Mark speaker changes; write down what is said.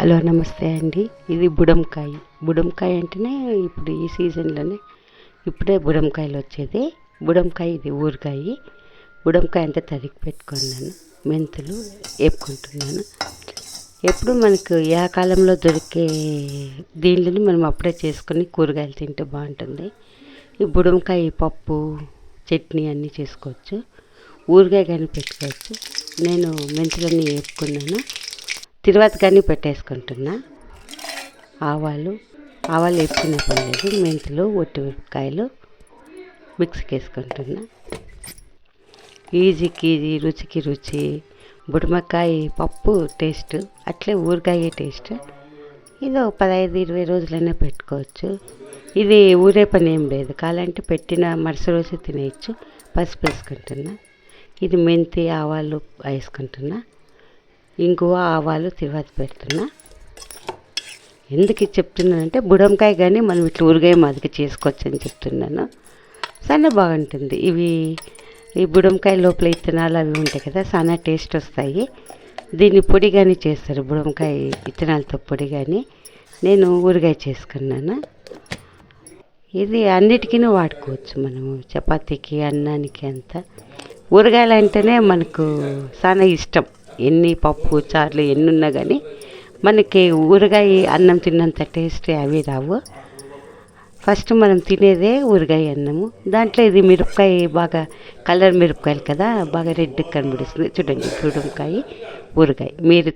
Speaker 1: Hello నమస్తే అండి. ఇది బుడంకాయ. బుడంకాయ అంటేనే ఇప్పుడు ఈ సీజన్లోనే ఇప్పుడే బుడంకాయలు వచ్చేది. బుడంకాయ ఇది ఊరగాయ. బుడంకాయ అంతా తరిగి పెట్టుకున్నాను. మెంతులు వేపుకుంటున్నాను. ఎప్పుడు మనకు ఏ కాలంలో దొరికే దీనిని మనం అప్పుడే చేసుకొని కూరగాయలు తింటే బాగుంటుంది. ఈ బుడంకాయ పప్పు చట్నీ అన్నీ చేసుకోవచ్చు. ఊరగాయ కానీ పెట్టుకోవచ్చు. నేను మెంతులన్నీ వేపుకున్నాను. తర్వాత కానీ పెట్టేసుకుంటున్నా. ఆవాలు వేపుకునే పని లేదు. మెంతులు ఒట్టి మిరపకాయలు మిక్సీకి వేసుకుంటున్నా. ఈజీకి ఈజీ, రుచికి రుచి. బుడమకాయ పప్పు టేస్ట్, అట్లే ఊరగాయ టేస్ట్. ఇది ఒక 15-20 రోజులైనా పెట్టుకోవచ్చు. ఇది ఊరే పని ఏం లేదు. కావాలంటే పెట్టిన మరుసటి రోజు తినేయచ్చు. పసుపు వేసుకుంటున్నా. ఇది మెంతి ఆవాలు వేసుకుంటున్నా. ఇంగువ ఆవాలు తర్వాత పెడుతున్నా. ఎందుకు ఇది చెప్తున్నానంటే బుడంకాయ కానీ మనం ఇట్లా ఊరగాయ మాదిరి చేసుకోవచ్చు అని చెప్తున్నాను. చాలా బాగుంటుంది. ఈ బుడంకాయ లోపల విత్తనాలు అవి ఉంటాయి కదా, చాలా టేస్ట్ వస్తాయి. దీన్ని పొడి కానీ చేస్తారు. బుడంకాయ విత్తనాలతో పొడి కానీ నేను ఊరగాయ చేసుకున్నాను. ఇది అన్నిటికీ వాడుకోవచ్చు. మనము చపాతీకి అన్నానికి అంతా. ఊరగాయలు అంటేనే మనకు చాలా ఇష్టం. ఎన్ని పప్పు చారులు ఎన్ని ఉన్నా కానీ మనకి ఊరగాయ అన్నం తిన్నంత టేస్ట్ అవి రావు. ఫస్ట్ మనం తినేదే ఊరగాయ అన్నము. దాంట్లో ఇది మిరపకాయ బాగా కలర్ మిరపకాయలు కదా, బాగా రెడ్గా కనబడిస్తుంది. చూడండి బుడంకాయ ఊరగాయ. మీరు